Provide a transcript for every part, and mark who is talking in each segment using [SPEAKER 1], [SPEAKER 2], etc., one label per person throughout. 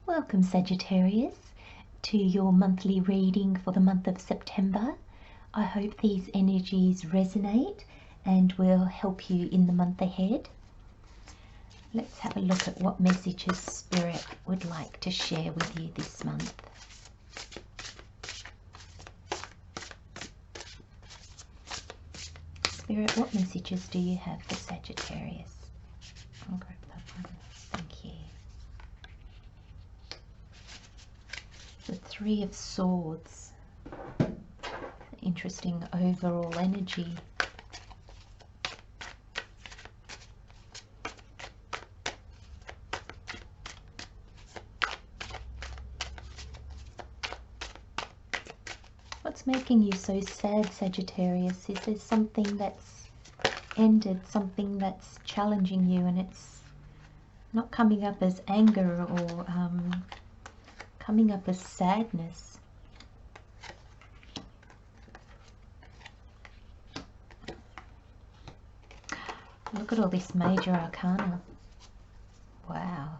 [SPEAKER 1] Welcome, Sagittarius, to your monthly reading for the month of September. I hope these energies resonate and will help you in the month ahead. Let's have a look at what messages Spirit would like to share with you this month. Spirit, what messages do you have for Sagittarius? I'll grab that one. Thank you. The Three of Swords. Interesting overall energy. What's making you so sad, Sagittarius? Is there something that's ended, something that's challenging you, and it's not coming up as anger or coming up as sadness? Look at all this major arcana. Wow.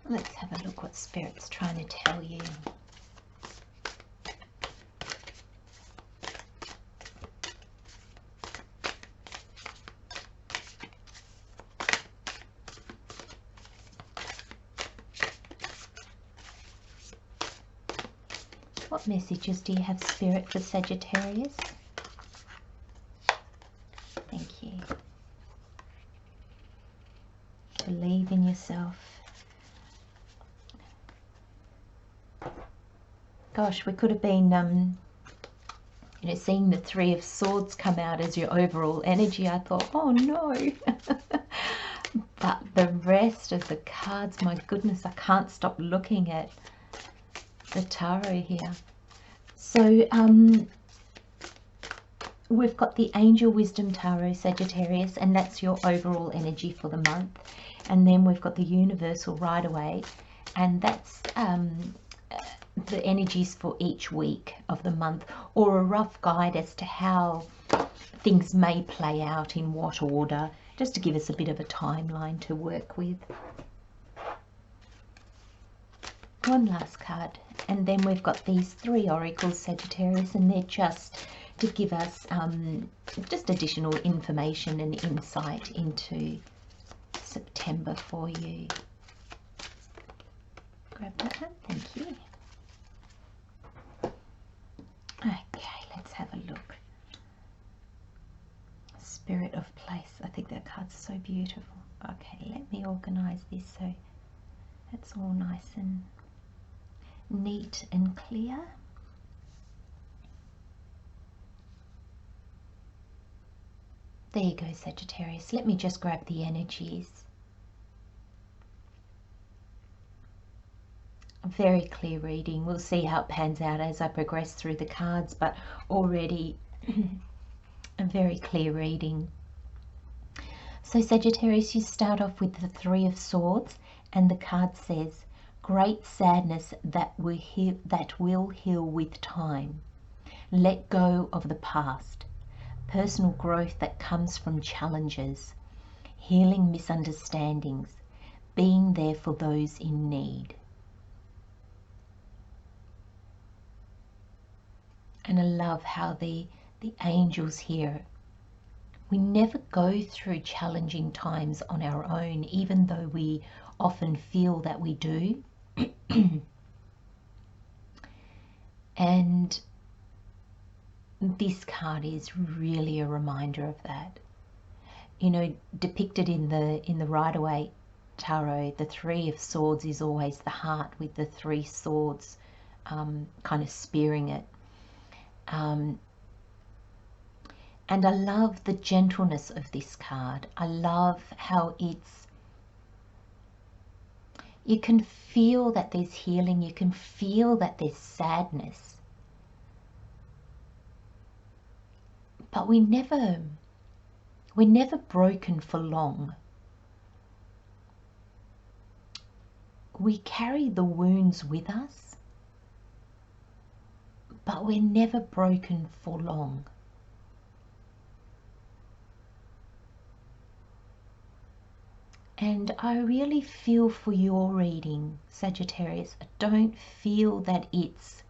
[SPEAKER 1] Let's have a look what Spirit's trying to tell you. What messages do you have, Spirit, for Sagittarius? Thank you. Believe in yourself. Gosh, we could have been, seeing the Three of Swords come out as your overall energy. I thought, oh no. But the rest of the cards, my goodness, I can't stop looking at the tarot here. So we've got the Angel Wisdom Tarot, Sagittarius, and that's your overall energy for the month. And then we've got the Universal Rider-Waite, and that's the energies for each week of the month, or a rough guide as to how things may play out in what order, just to give us a bit of a timeline to work with. One last card, and then we've got these three oracles, Sagittarius, and they're just to give us just additional information and insight into September for you. Grab that one, thank you. Okay, let's have a look. Spirit of Place. I think that card's so beautiful. Okay, let me organise this so it's all nice and neat and clear. There you go, Sagittarius. Let me just grab the energies. Very clear reading. We'll see how it pans out as I progress through the cards, but already a very clear reading. So Sagittarius, you start off with the Three of Swords, and the card says, great sadness that will heal with time. Let go of the past. Personal growth that comes from challenges. Healing misunderstandings. Being there for those in need. And I love how the angels here, we never go through challenging times on our own, even though we often feel that we do. And this card is really a reminder of that. You know, depicted in the Rider-Waite tarot, the Three of Swords is always the heart with the three swords kind of spearing it. And I love the gentleness of this card. I love how you can feel that there's healing, you can feel that there's sadness. But we're never broken for long. We carry the wounds with us, but we're never broken for long. And I really feel for your reading, Sagittarius. I don't feel that it's,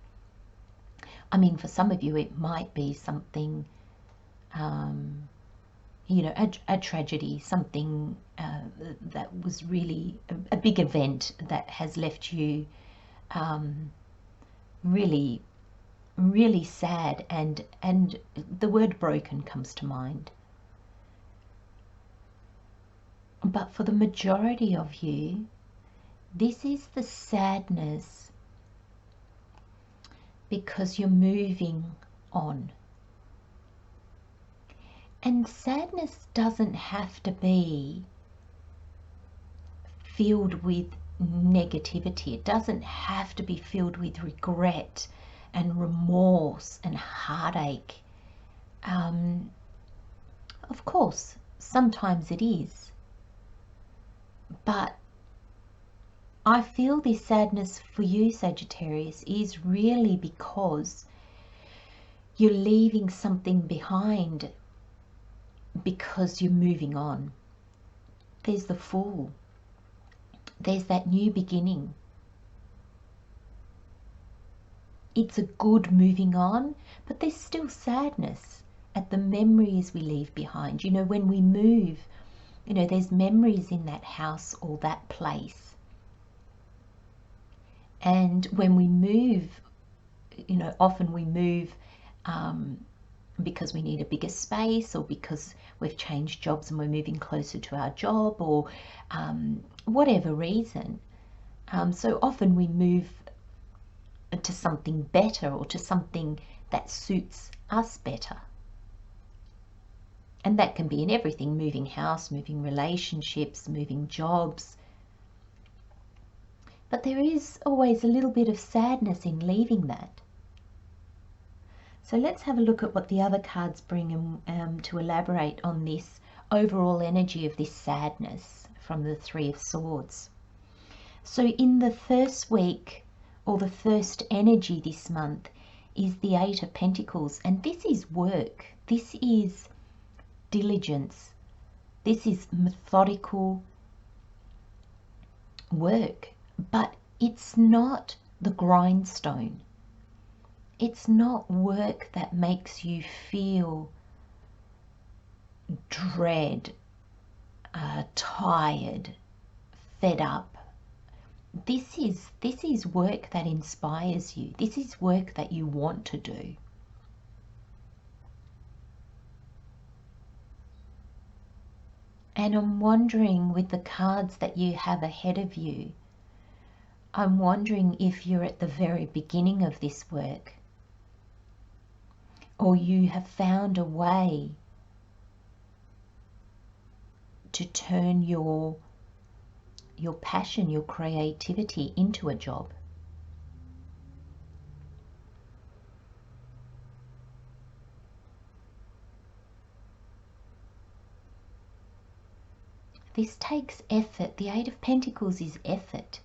[SPEAKER 1] I mean, for some of you it might be something, you know, a tragedy, something that was really a big event that has left you really, really sad, and the word broken comes to mind. But for the majority of you, this is the sadness because you're moving on. And sadness doesn't have to be filled with negativity. It doesn't have to be filled with regret and remorse and heartache. Of course, sometimes it is. But I feel this sadness for you, Sagittarius, is really because you're leaving something behind because you're moving on. There's the Fool. There's that new beginning. It's a good moving on, but there's still sadness at the memories we leave behind. You know, when we move, you know, there's memories in that house or that place. And when we move, you know, often we move because we need a bigger space, or because we've changed jobs and we're moving closer to our job, or whatever reason. So often we move to something better, or to something that suits us better. And that can be in everything: moving house, moving relationships, moving jobs. But there is always a little bit of sadness in leaving that. So let's have a look at what the other cards bring to elaborate on this overall energy of this sadness from the Three of Swords. So in the first week, or the first energy this month, is the Eight of Pentacles. And this is work. This is diligence. This is methodical work. But it's not the grindstone. It's not work that makes you feel dread, tired, fed up. This is work that inspires you. This is work that you want to do. And I'm wondering, with the cards that you have ahead of you, I'm wondering if you're at the very beginning of this work, or you have found a way to turn your passion, your creativity into a job. This takes effort. The Eight of Pentacles is effort.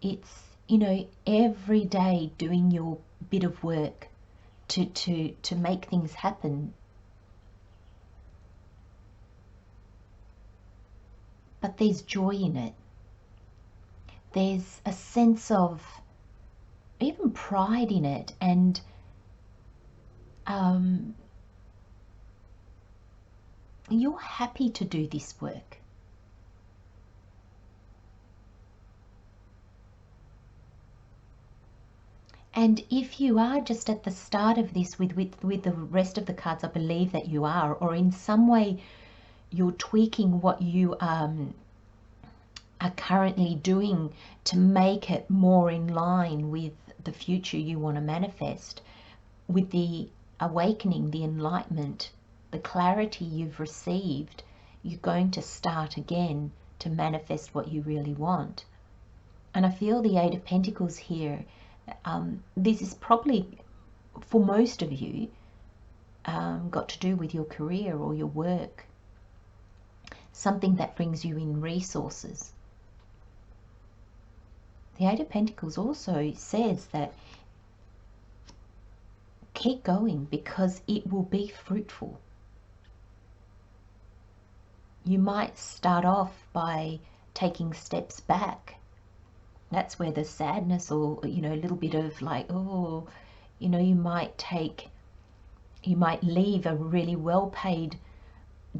[SPEAKER 1] It's, you know, every day doing your bit of work to make things happen. But there's joy in it. There's a sense of even pride in it, and you're happy to do this work. And if you are just at the start of this with the rest of the cards, I believe that you are, or in some way you're tweaking what you are currently doing to make it more in line with the future you want to manifest, with the awakening, the enlightenment, the clarity you've received, you're going to start again to manifest what you really want. And I feel the Eight of Pentacles here. This is probably, for most of you, got to do with your career or your work. Something that brings you in resources. The Eight of Pentacles also says that keep going, because it will be fruitful. You might start off by taking steps back. That's where the sadness, or, you know, a little bit of like, oh, you know, you might leave a really well-paid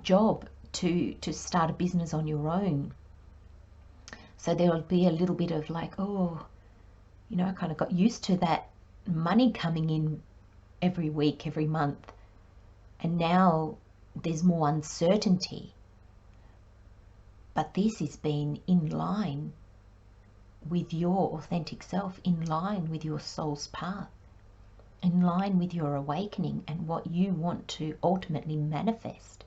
[SPEAKER 1] job to start a business on your own. So there will be a little bit of like, oh, you know, I kind of got used to that money coming in every week, every month, and now there's more uncertainty. But this has been in line with your authentic self, in line with your soul's path, in line with your awakening and what you want to ultimately manifest.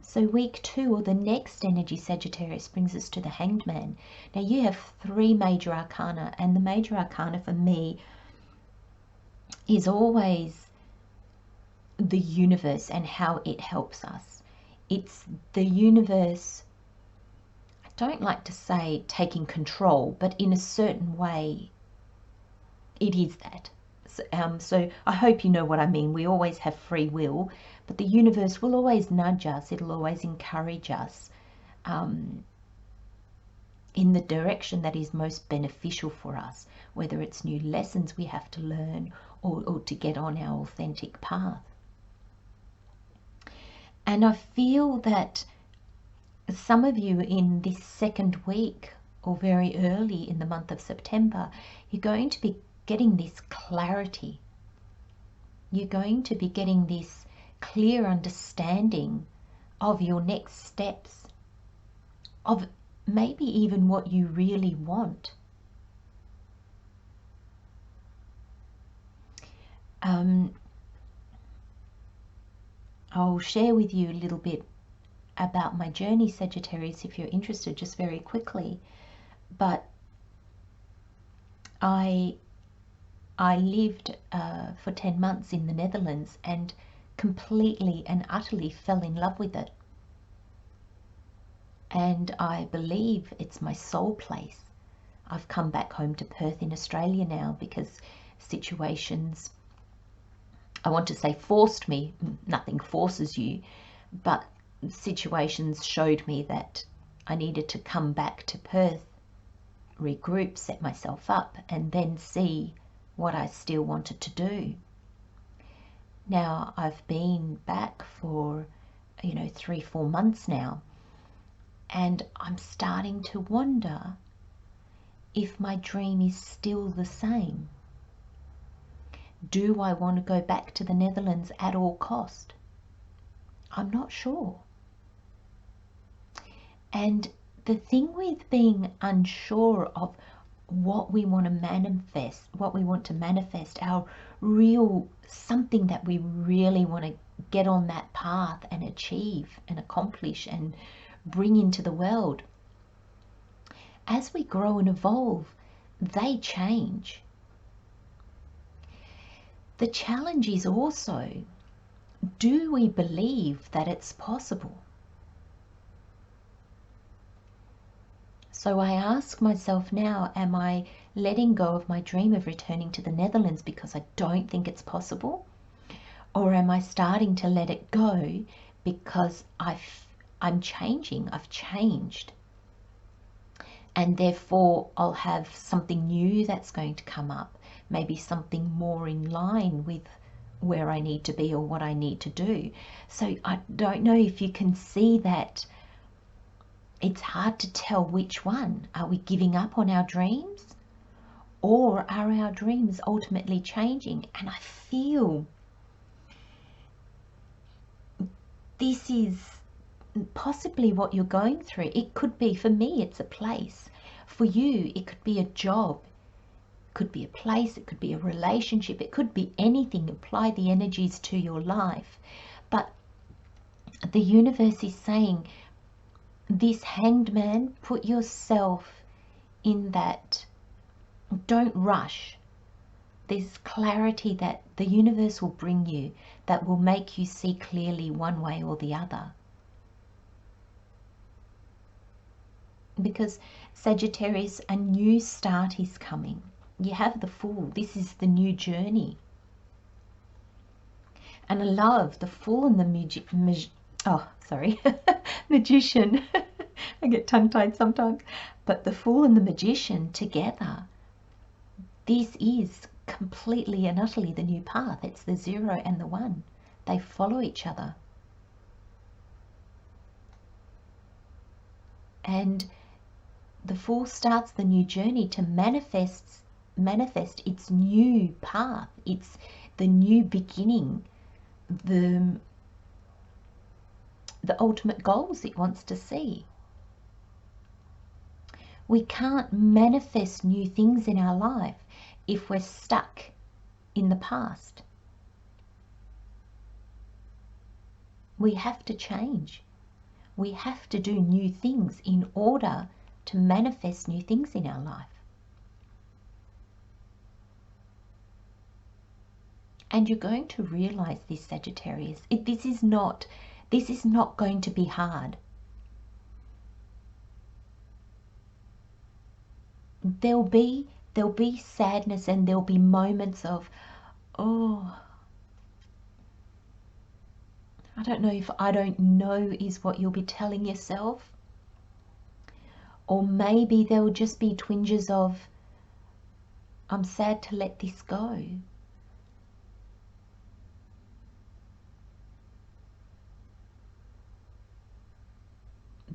[SPEAKER 1] So week 2, or the next energy, Sagittarius, brings us to the Hanged Man. Now you have 3 major arcana, and the major arcana for me is always the universe and how it helps us. It's the universe, I don't like to say taking control, but in a certain way it is that. So I hope you know what I mean. We always have free will, but the universe will always nudge us. It'll always encourage us in the direction that is most beneficial for us, whether it's new lessons we have to learn or to get on our authentic path. And I feel that some of you in this second week, or very early in the month of September, you're going to be getting this clarity. You're going to be getting this clear understanding of your next steps, of maybe even what you really want. I'll share with you a little bit about my journey, Sagittarius, if you're interested, just very quickly. But I lived for 10 months in the Netherlands and completely and utterly fell in love with it. And I believe it's my soul place. I've come back home to Perth in Australia now because situations, I want to say forced me, nothing forces you, but situations showed me that I needed to come back to Perth, regroup, set myself up, and then see what I still wanted to do. Now I've been back for, 3-4 months now, and I'm starting to wonder if my dream is still the same. Do I want to go back to the Netherlands at all cost? I'm not sure. And the thing with being unsure of what we want to manifest, our real something that we really want to get on that path and achieve and accomplish and bring into the world. As we grow and evolve, they change. The challenge is also, do we believe that it's possible? So I ask myself now, am I letting go of my dream of returning to the Netherlands because I don't think it's possible? Or am I starting to let it go because I'm changing, I've changed? And therefore I'll have something new that's going to come up, maybe something more in line with where I need to be or what I need to do. So I don't know if you can see that it's hard to tell which one. Are we giving up on our dreams, or are our dreams ultimately changing? And I feel this is possibly what you're going through. It could be, for me, it's a place. For you, it could be a job. It could be a place. It could be a relationship. It could be anything. Apply the energies to your life. But the universe is saying, this Hanged Man, put yourself in that. Don't rush. There's clarity that the universe will bring you that will make you see clearly one way or the other. Because Sagittarius, a new start is coming. You have the Fool. This is the new journey. And I love the Fool and the magician. I get tongue-tied sometimes. But the Fool and the Magician together, this is completely and utterly the new path. It's the 0 and the 1. They follow each other. And the Fool starts the new journey to manifest its new path. It's the new beginning, the ultimate goals it wants to see. We can't manifest new things in our life if we're stuck in the past. We have to change. We have to do new things in order to manifest new things in our life. And you're going to realize this, Sagittarius. This is not going to be hard. There'll be sadness, and there'll be moments of, oh, I don't know if I don't know is what you'll be telling yourself. Or maybe there'll just be twinges of, I'm sad to let this go.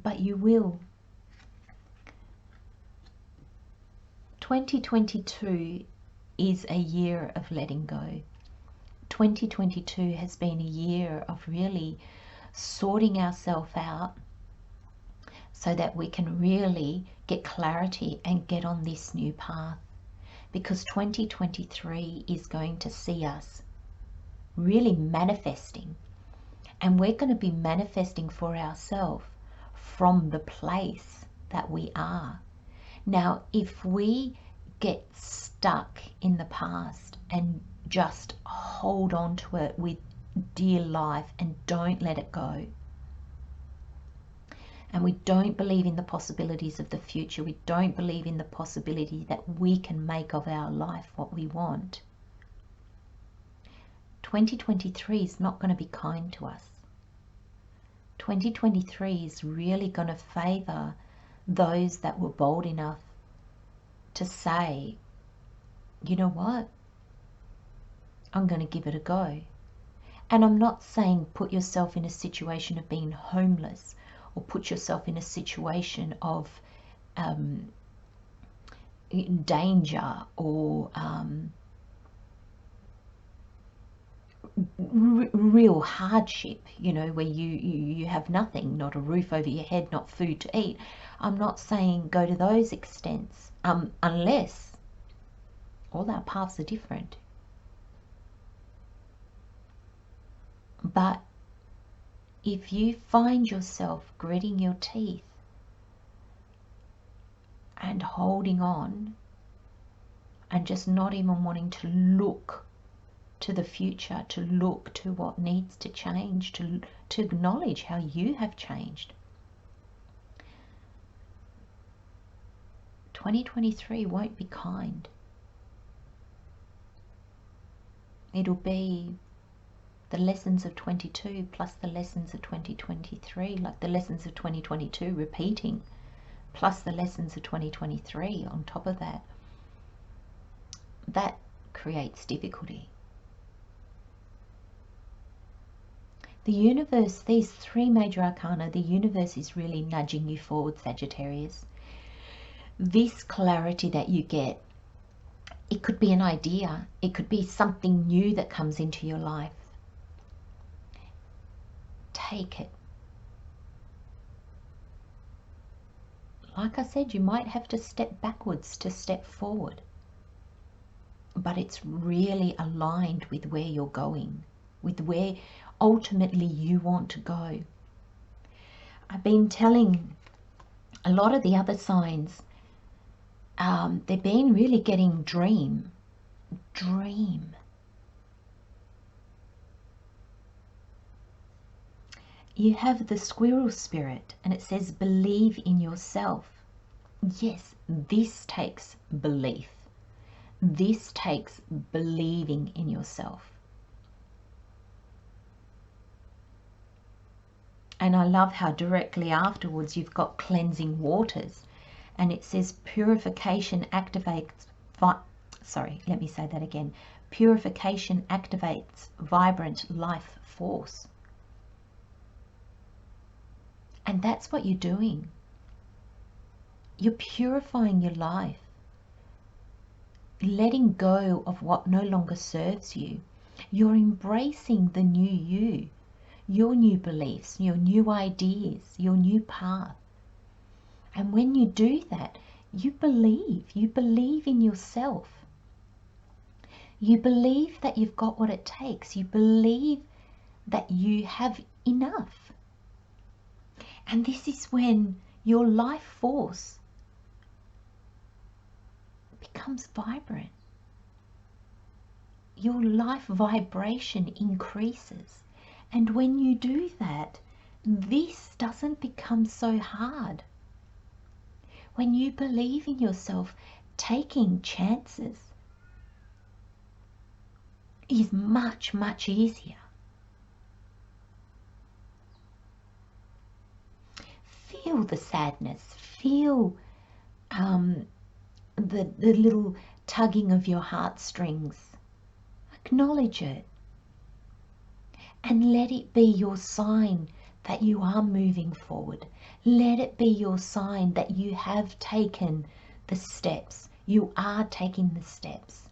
[SPEAKER 1] But you will. 2022 is a year of letting go. 2022 has been a year of really sorting ourselves out so that we can really get clarity and get on this new path. Because 2023 is going to see us really manifesting. And we're going to be manifesting for ourselves from the place that we are. Now, if we get stuck in the past and just hold on to it with dear life and don't let it go, and we don't believe in the possibilities of the future, we don't believe in the possibility that we can make of our life what we want, 2023 is not going to be kind to us. 2023 is really going to favor those that were bold enough to say, you know what, I'm going to give it a go. And I'm not saying put yourself in a situation of being homeless, or put yourself in a situation of danger, or real hardship, you know, where you have nothing, not a roof over your head, not food to eat. I'm not saying go to those extents, unless all our paths are different. But if you find yourself gritting your teeth and holding on and just not even wanting to look to the future, to look to what needs to change, to acknowledge how you have changed, 2023 won't be kind. It'll be the lessons of 22 plus the lessons of 2023, like the lessons of 2022 repeating, plus the lessons of 2023 on top of that. That creates difficulty. The universe, these three major arcana, the universe is really nudging you forward, Sagittarius. This clarity that you get, it could be an idea, it could be something new that comes into your life. Take it. Like I said, you might have to step backwards to step forward, but it's really aligned with where you're going, with where ultimately you want to go. I've been telling a lot of the other signs, they've been really getting dream. You have the squirrel spirit, and it says believe in yourself. Yes, this takes belief. This takes believing in yourself. And I love how directly afterwards you've got cleansing waters. And it says purification activates, let me say that again. Purification activates vibrant life force. And that's what you're doing. You're purifying your life. Letting go of what no longer serves you. You're embracing the new you. Your new beliefs, your new ideas, your new path. And when you do that, you believe in yourself. You believe that you've got what it takes. You believe that you have enough. And this is when your life force becomes vibrant. Your life vibration increases. And when you do that, this doesn't become so hard. When you believe in yourself, taking chances is much, much easier. Feel the sadness. Feel the little tugging of your heartstrings. Acknowledge it. And let it be your sign that you are moving forward. Let it be your sign that you have taken the steps. You are taking the steps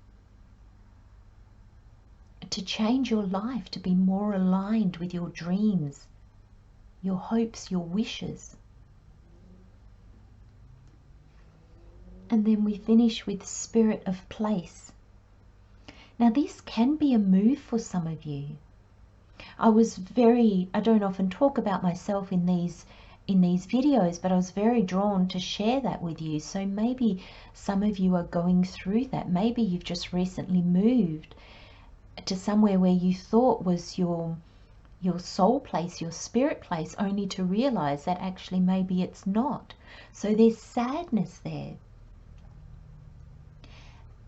[SPEAKER 1] to change your life, to be more aligned with your dreams, your hopes, your wishes. And then we finish with spirit of place. Now this can be a move for some of you. I don't often talk about myself in these videos, but I was very drawn to share that with you. So maybe some of you are going through that. Maybe you've just recently moved to somewhere where you thought was your soul place, your spirit place, only to realize that actually maybe it's not. So there's sadness there.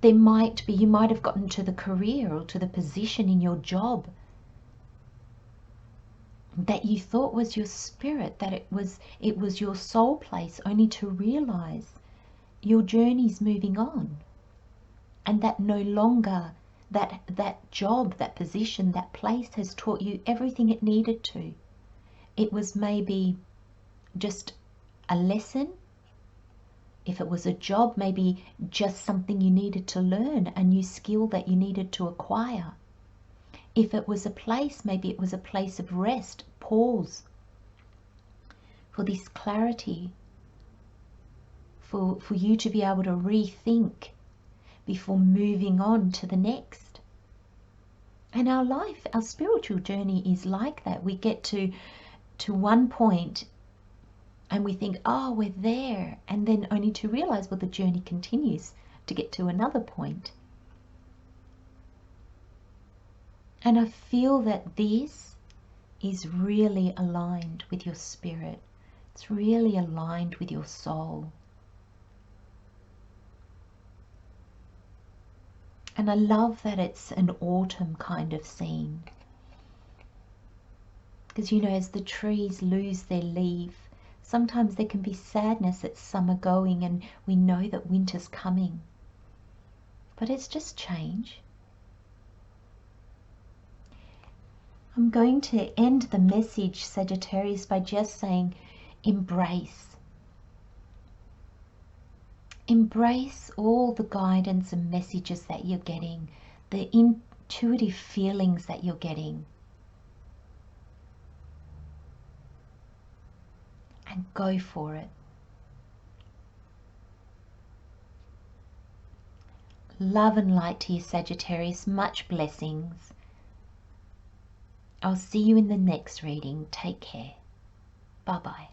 [SPEAKER 1] You might have gotten to the career or to the position in your job that you thought was your spirit, that it was your soul place, only to realize your journey's moving on, and that no longer that job, that position, that place has taught you everything it needed to. It was maybe just a lesson. If it was a job, maybe just something you needed to learn, a new skill that you needed to acquire. If it was a place, maybe it was a place of rest, pause, for this clarity, for you to be able to rethink before moving on to the next. And our life, our spiritual journey is like that. We get to one point and we think, oh, we're there, and then only to realize, well, the journey continues to get to another point. And I feel that this is really aligned with your spirit. It's really aligned with your soul. And I love that it's an autumn kind of scene. Because, you know, as the trees lose their leaf, sometimes there can be sadness at summer going, and we know that winter's coming. But it's just change. I'm going to end the message, Sagittarius, by just saying, embrace. Embrace all the guidance and messages that you're getting, the intuitive feelings that you're getting. And go for it. Love and light to you, Sagittarius. Much blessings. I'll see you in the next reading. Take care. Bye-bye.